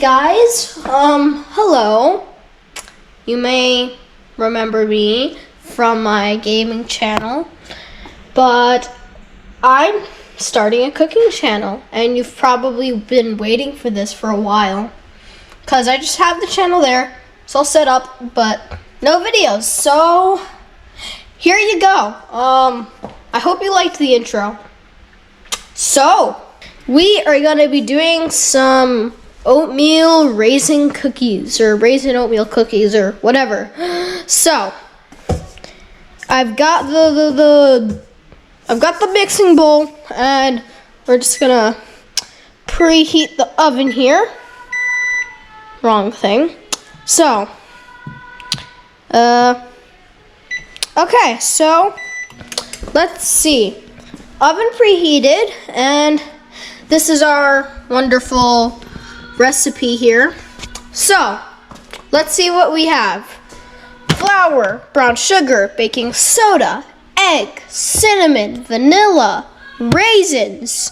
guys, hello. You may remember me from my gaming channel, but I'm starting a cooking channel, and you've probably been waiting for this for a while, because I just have the channel there. It's all set up, but no videos, so here you go. I hope you liked the intro. So, we are going to be doing some oatmeal raisin cookies, or raisin oatmeal cookies, or whatever. So, I've got the mixing bowl, and we're just gonna preheat the oven here. Wrong thing. So, okay, so let's see. Oven preheated, and this is our wonderful recipe here. So, let's see what we have. Flour, brown sugar, baking soda, egg, cinnamon, vanilla, raisins.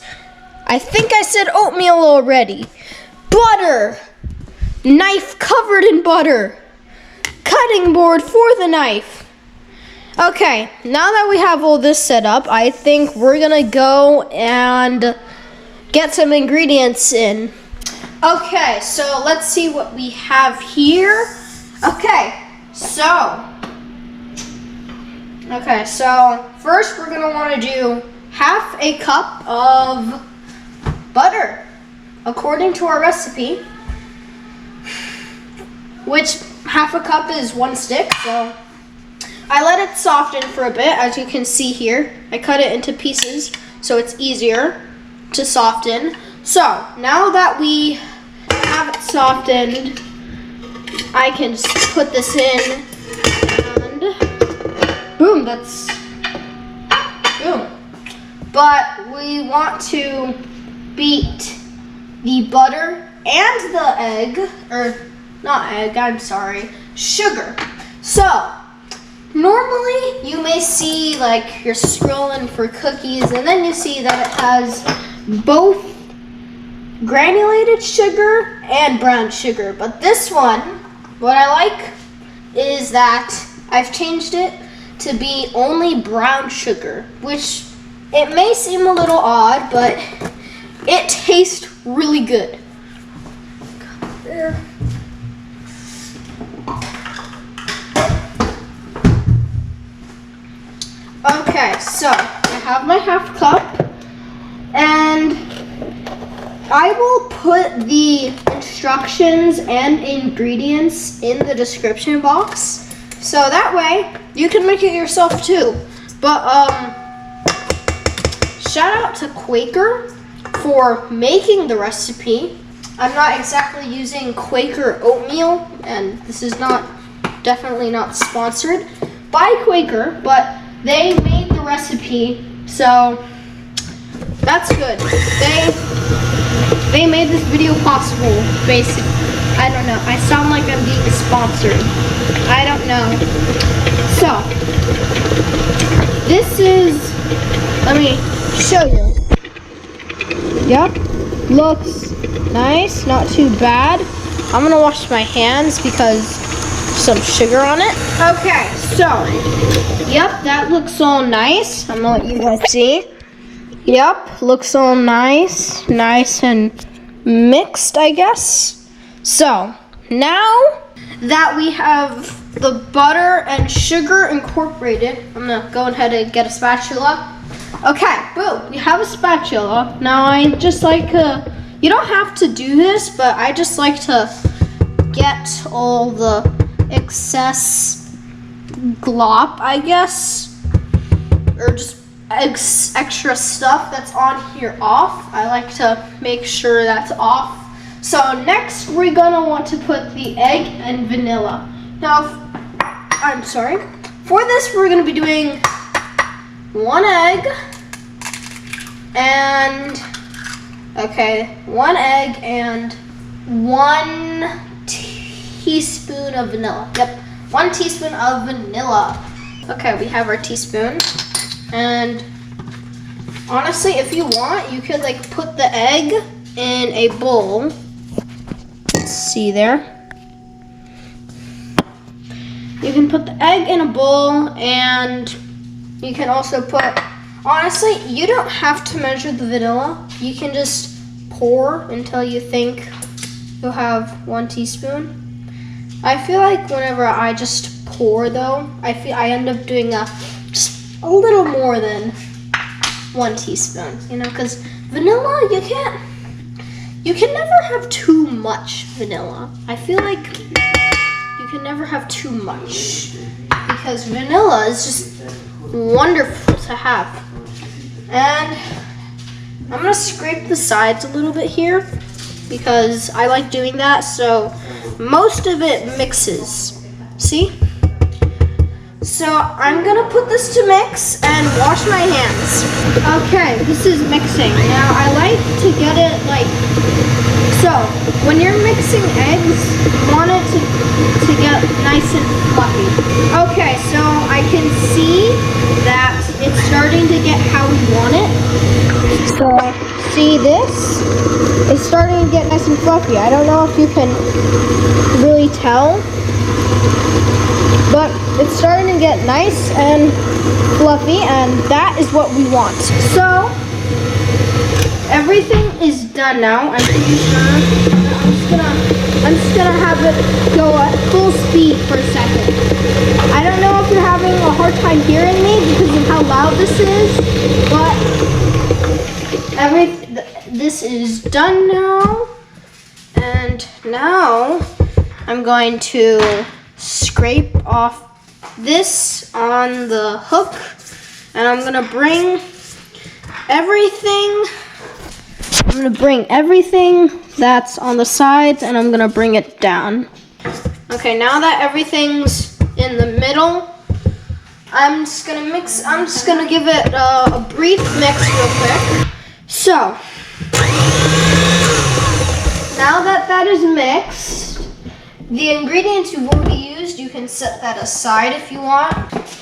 I think I said oatmeal already. Butter, knife covered in butter, cutting board for the knife. Okay, now that we have all this set up, I think we're gonna go and get some ingredients in. Okay, so let's see what we have here. Okay, so first we're gonna wanna do half a cup of butter, according to our recipe, which half a cup is 1 stick, so I let it soften for a bit. As you can see here, I cut it into pieces so it's easier to soften. So now that we have it softened, I can just put this in, and boom, that's boom. But we want to beat the butter and the egg, or not egg, I'm sorry, sugar. So normally you may see, like, you're scrolling for cookies and then you see that it has both granulated sugar and brown sugar. But this one, what I like is that I've changed it to be only brown sugar, which it may seem a little odd, but it tastes really good. There. Okay, so I have my half cup, and I will put the instructions and ingredients in the description box, so that way you can make it yourself too. But shout out to Quaker for making the recipe. I'm not exactly using Quaker oatmeal, and this is definitely not sponsored by Quaker, but they made the recipe, so that's good. They made this video possible, basically. I don't know. I sound like I'm being sponsored. I don't know. So, this is, let me show you. Yep, looks nice, not too bad. I'm gonna wash my hands because some sugar on it. Okay, so, yep, that looks all nice. I'm gonna let you guys see. Yep, looks all nice and mixed, I guess. So, now that we have the butter and sugar incorporated, I'm gonna go ahead and get a spatula. Okay, boom, you have a spatula. Now I just like you don't have to do this, but I just like to get all the excess glop, I guess, or just extra stuff that's on here off. I like to make sure that's off. So next we're gonna want to put the egg and vanilla. Now, I'm sorry, for this we're gonna be doing 1 egg and 1 egg and 1 teaspoon of vanilla. Yep, 1 teaspoon of vanilla. Okay, we have our teaspoon, and honestly, if you want, you could like put the egg in a bowl see there. You can put the egg in a bowl, and you can also put, honestly, you don't have to measure the vanilla. You can just pour until you think you'll have 1 teaspoon. I feel like whenever I just pour though, I end up doing just a little more than 1 teaspoon, you know, because vanilla, you can never have too much vanilla. I feel like you can never have too much because vanilla is just wonderful to have. And I'm gonna scrape the sides a little bit here because I like doing that, so most of it mixes. See? So I'm gonna put this to mix and wash my hands. Okay, this is mixing. Now I like to get it like, so when you're mixing eggs, you want it to get nice and fluffy. Okay, so I can see that it's starting to get how we want it. So see this? It's starting to get nice and fluffy. I don't know if you can really tell, but it's starting to get nice and fluffy, and that is what we want. So everything is done now. I'm pretty sure. I'm just gonna have it go at full speed for a second. I don't know if you're having a hard time hearing me because of how loud this is, but this is done now. And now I'm going to scrape off this on the hook, and I'm gonna bring everything that's on the sides, and I'm gonna bring it down. Okay, now that everything's in the middle, I'm just gonna give it a brief mix real quick. So now that that is mixed, the ingredients you've already used, you can set that aside if you want.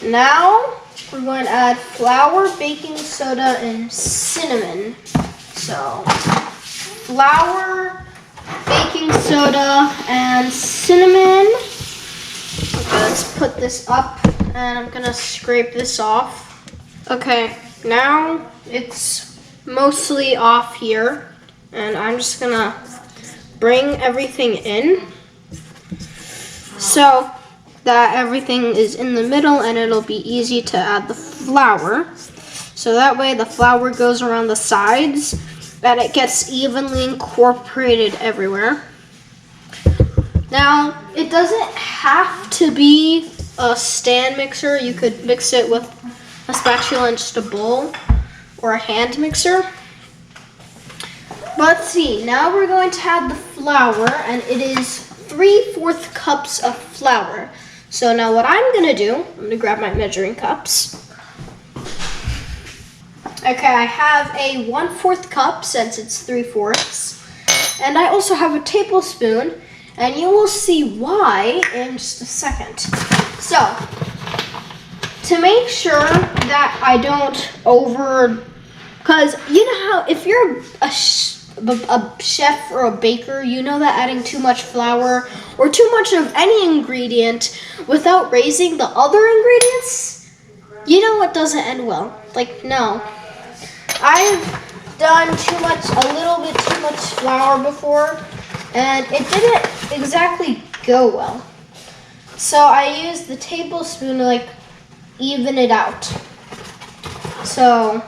Now we're going to add flour, baking soda, and cinnamon. So flour, baking soda, and cinnamon. Okay, let's put this up, and I'm gonna scrape this off. Okay, now it's mostly off here, and I'm just gonna bring everything in so that everything is in the middle, and it'll be easy to add the flour. So that way the flour goes around the sides and it gets evenly incorporated everywhere. Now, it doesn't have to be a stand mixer. You could mix it with a spatula and just a bowl or a hand mixer. But see, now we're going to add the flour, and it is 3/4 cups of flour. So now what I'm gonna do, I'm gonna grab my measuring cups. Okay, I have a 1/4 cup since it's 3/4, and I also have a tablespoon, and you will see why in just a second. So, to make sure that I don't because you know how if you're a chef or a baker, you know that adding too much flour or too much of any ingredient without raising the other ingredients, you know it doesn't end well. Like, no. I've done a little bit too much flour before, and it didn't exactly go well. So I used the tablespoon to like even it out. So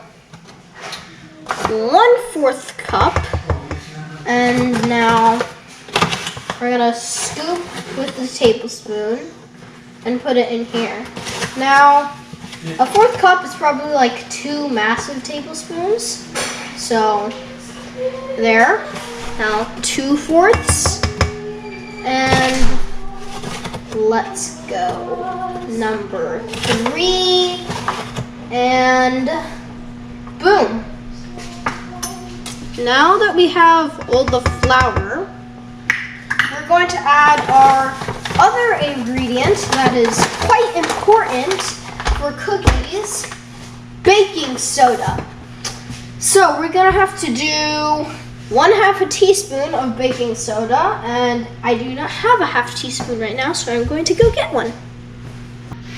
1/4 cup, and now we're gonna scoop with the tablespoon and put it in here. Now, a 1/4 cup is probably like 2 massive tablespoons. So there. Now 2/4, and let's go. Number 3, and boom. Now that we have all the flour, we're going to add our other ingredient that is quite important for cookies, baking soda. So we're gonna have to do 1/2 a teaspoon of baking soda, and I do not have a 1/2 teaspoon right now, so I'm going to go get one.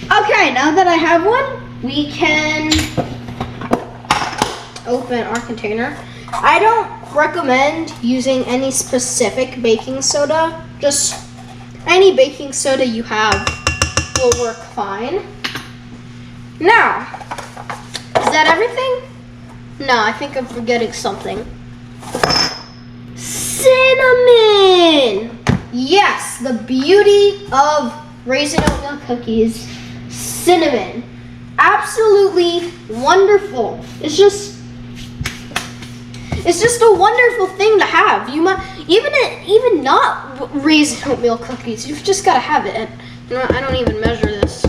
Okay, now that I have one, we can open our container. I don't recommend using any specific baking soda. Just any baking soda you have will work fine. Now, is that everything? No, I think I'm forgetting something. Cinnamon! Yes, the beauty of Raisin Oatmeal cookies. Cinnamon. Absolutely wonderful. It's just a wonderful thing to have. You might even not Raisin Oatmeal cookies. You've just got to have it. And I don't even measure this.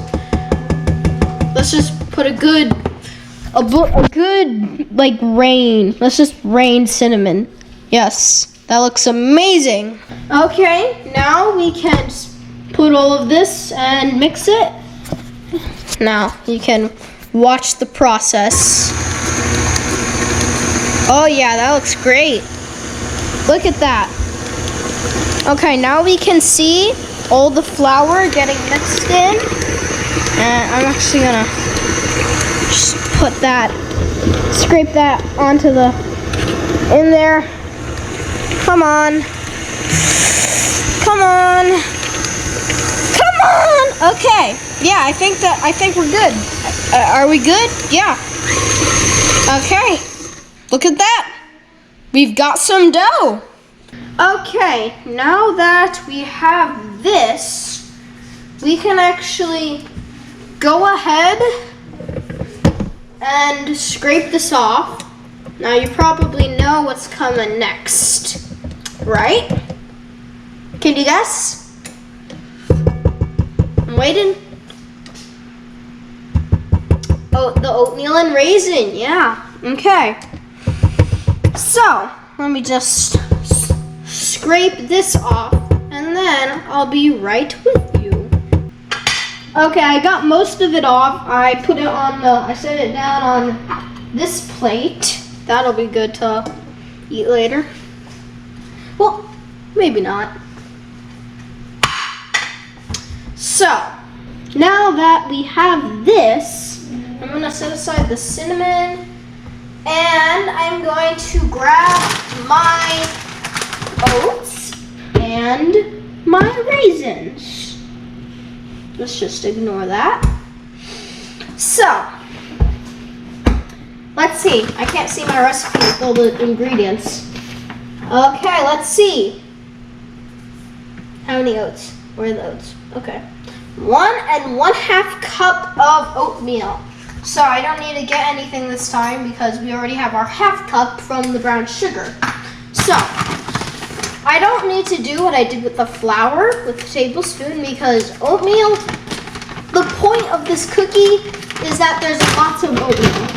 Let's just put a good like rain. Let's just rain cinnamon. Yes, that looks amazing. Okay, now we can put all of this and mix it. Now you can watch the process. Oh yeah, that looks great. Look at that. Okay, now we can see all the flour getting mixed in. And I'm actually gonna just put that, scrape that onto in there. Come on. Come on. Come on. Okay. Yeah, I think we're good. Are we good? Yeah. Okay. Look at that. We've got some dough. Okay, now that we have this, we can actually go ahead and scrape this off. Now you probably know what's coming next, right? Can you guess? I'm waiting. Oh, the oatmeal and raisin, yeah, okay. So, let me just scrape this off, and then I'll be right with you. Okay, I got most of it off. I set it down on this plate. That'll be good to eat later. Well, maybe not. So, now that we have this, I'm gonna set aside the cinnamon, and I'm going to grab my oats and my raisins. Let's just ignore that. So, let's see. I can't see my recipe with all the ingredients. Okay, let's see. How many oats? Where are the oats? Okay. 1 1/2 cup of oatmeal. So I don't need to get anything this time because we already have our 1/2 cup from the brown sugar. So, I don't need to do what I did with the flour with the tablespoon because oatmeal, the point of this cookie is that there's lots of oatmeal.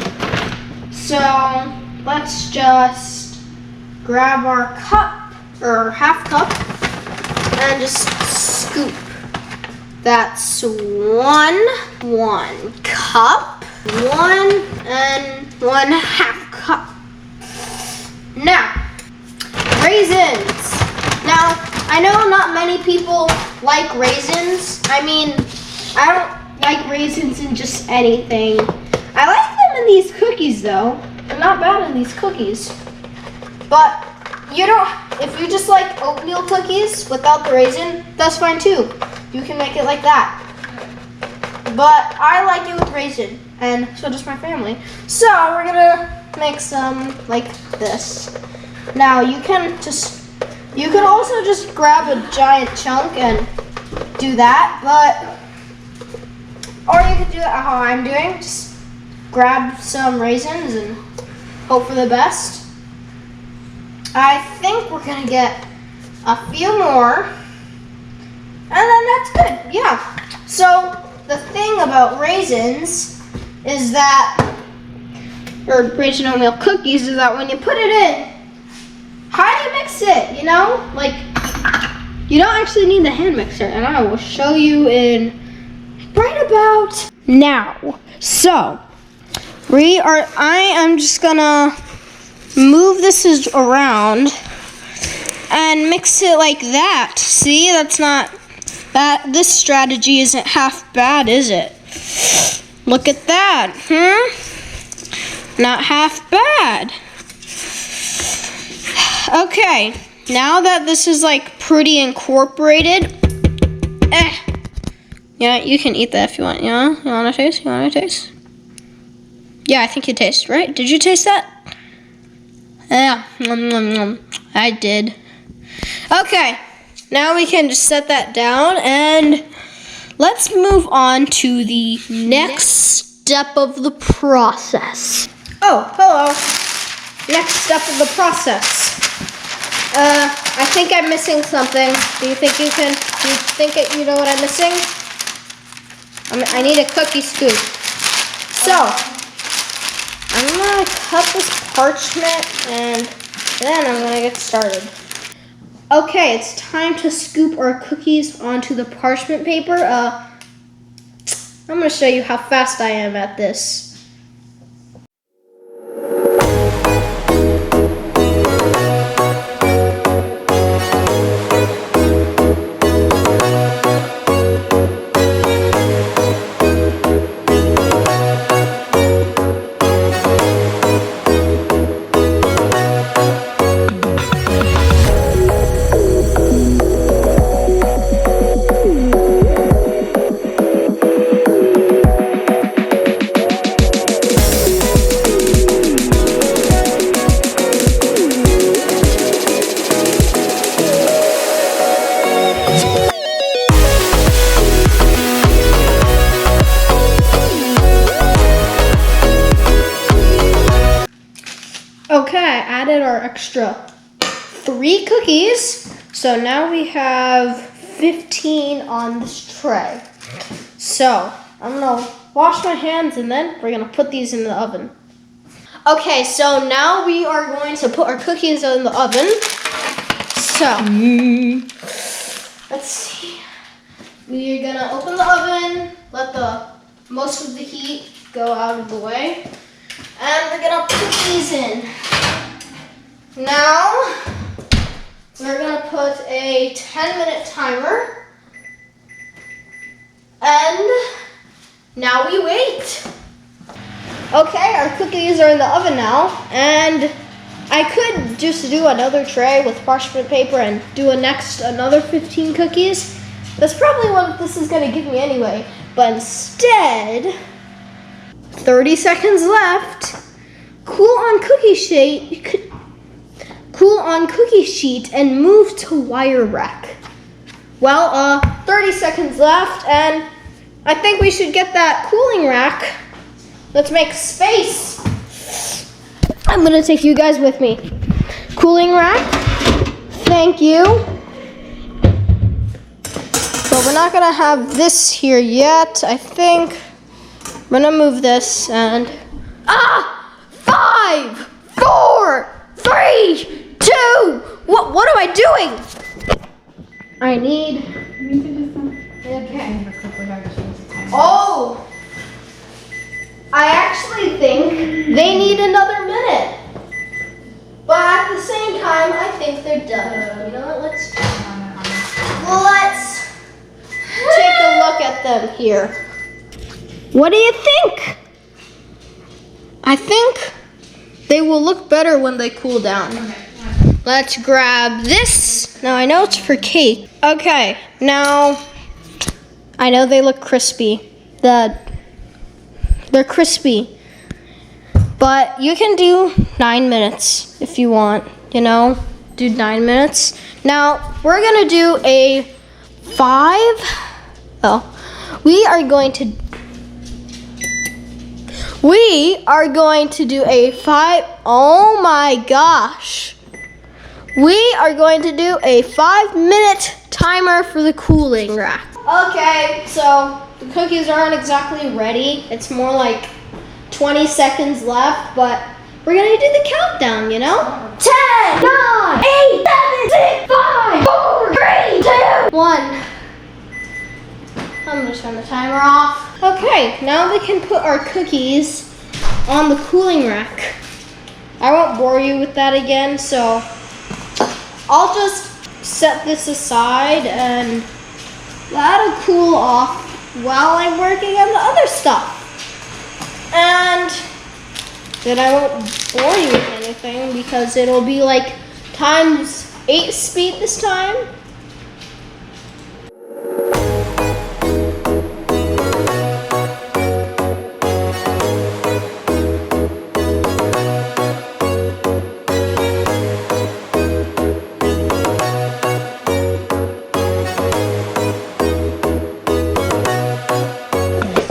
So, let's just grab our cup, or 1/2 cup, and just scoop. That's one cup. 1 1/2 cup. Now, raisins. Now, I know not many people like raisins. I mean, I don't like raisins in just anything. I like them in these cookies though. They're not bad in these cookies. But if you just like oatmeal cookies without the raisin, that's fine too. You can make it like that. But I like it with raisin, and so does my family. So we're gonna make some like this. Now you can also just grab a giant chunk and do that, or you could do it how I'm doing. Just grab some raisins and hope for the best. I think we're gonna get a few more, and then that's good, yeah. So the thing about raisins is that, or raisin oatmeal cookies, is that when you put it in, how do you mix it, you know? Like, you don't actually need the hand mixer, and I will show you in right about now. So, I am just gonna move this around and mix it like that. See, that's not that. This strategy isn't half bad, is it? Look at that, Not half bad. Okay, now that this is like pretty incorporated, yeah, you can eat that if you want. You want to taste? You want to taste? Yeah, I think you taste, right? Did you taste that? Yeah, I did. Okay, now we can just set that down and let's move on to the next step of the process. Oh, hello. Next step of the process. I think I'm missing something. Do you think you know what I'm missing? I need a cookie scoop. So, I'm gonna cut this parchment and then I'm gonna get started. Okay, it's time to scoop our cookies onto the parchment paper. I'm gonna show you how fast I am at this. Okay, I added our extra 3 cookies. So now we have 15 on this tray. So I'm gonna wash my hands and then we're gonna put these in the oven. Okay, so now we are going to put our cookies in the oven. So, let's see. We're gonna open the oven, let most of the heat go out of the way. And we're gonna put these in. Now, we're gonna put a 10-minute timer. And now we wait. Okay, our cookies are in the oven now. And I could just do another tray with parchment paper and do another 15 cookies. That's probably what this is gonna give me anyway. But instead, 30 seconds left. Cool on cookie sheet and move to wire rack. Well, 30 seconds left and I think we should get that cooling rack. Let's make space. I'm gonna take you guys with me. Cooling rack, thank you. But we're not gonna have this here yet, I think. I'm gonna move this and, 5, 4, 3, 2, what am I doing? I need, okay. Oh, I actually think they need another minute. But at the same time, I think they're done. You know what, let's take a look at them here. What do you think? I think they will look better when they cool down. Let's grab this. Now I know it's for cake. Okay, now I know they look crispy. They're crispy. But you can do 9 minutes if you want, do 9 minutes. Now we're gonna do a 5. We are going to do a 5. Oh my gosh. We are going to do a 5-minute timer for the cooling rack. Okay, so the cookies aren't exactly ready. It's more like 20 seconds left, but we're gonna do the countdown, 10, 9, 8, 7, 6, 5, 4, 3, 2, 1. I'm gonna turn the timer off. Okay, now we can put our cookies on the cooling rack. I won't bore you with that again, so I'll just set this aside and let it cool off while I'm working on the other stuff. And then I won't bore you with anything because it'll be like times 8 speed this time.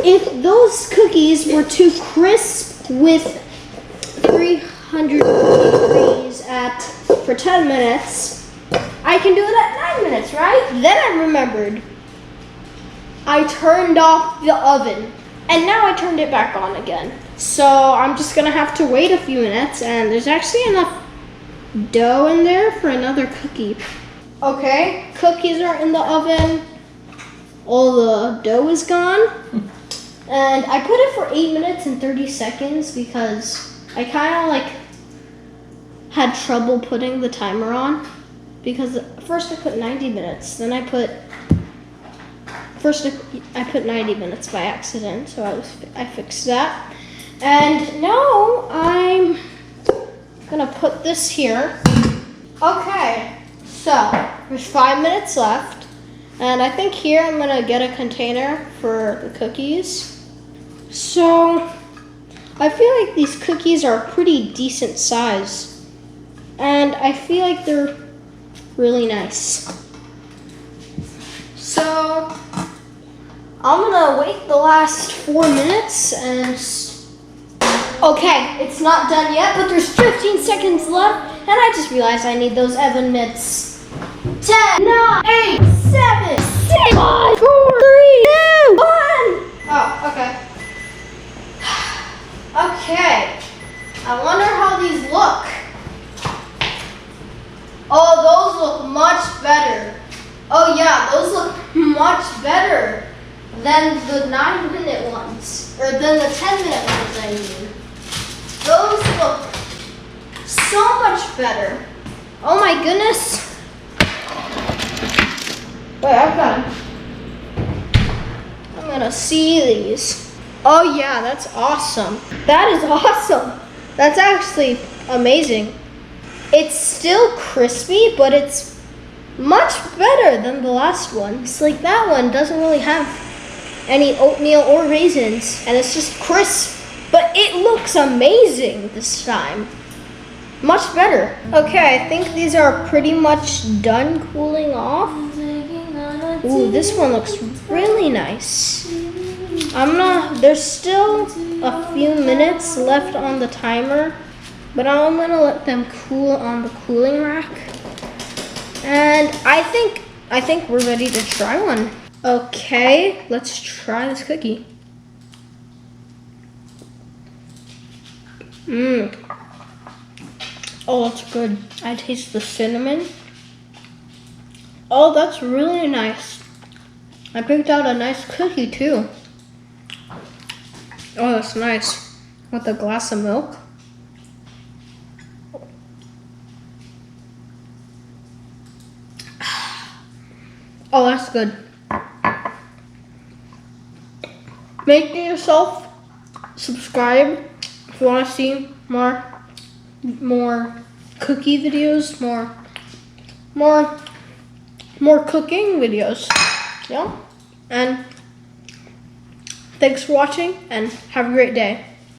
If those cookies were too crisp with 300 degrees for 10 minutes, I can do it at 9 minutes, right? Then I remembered I turned off the oven and now I turned it back on again. So I'm just gonna have to wait a few minutes, and there's actually enough dough in there for another cookie. Okay, cookies are in the oven. All the dough is gone. And I put it for 8 minutes and 30 seconds because I kind of like had trouble putting the timer on, because first I put 90 minutes, then I put 90 minutes by accident, so I fixed that. And now I'm gonna put this here. Okay, so there's 5 minutes left, and I think here I'm gonna get a container for the cookies. So I feel like these cookies are a pretty decent size, and I feel like they're really nice. So I'm gonna wait the last 4 minutes and okay, it's not done yet, but there's 15 seconds left, and I just realized I need those Evan mitts. 10, 9, 8, 7, 6, 5, 4, 3, 2, 1. Oh, okay. Okay, I wonder how these look. Oh, those look much better. Oh yeah, those look much better than the 9-minute ones, or than the 10-minute ones, I mean. Those look so much better. Oh my goodness. Wait, I've got them. I'm gonna see these. Oh yeah, that's awesome. That is awesome. That's actually amazing. It's still crispy, but it's much better than the last one. It's like that one doesn't really have any oatmeal or raisins, and it's just crisp, but it looks amazing this time. Much better. Okay, I think these are pretty much done cooling off. Ooh, this one looks really nice. There's still a few minutes left on the timer, but I'm gonna let them cool on the cooling rack. And I think we're ready to try one. Okay, let's try this cookie. Oh, that's good. I taste the cinnamon. Oh, that's really nice. I picked out a nice cookie too. Oh, that's nice. With a glass of milk. Oh, that's good. Make yourself subscribe if you want to see more cookie videos, more cooking videos. Yeah. And thanks for watching, and have a great day.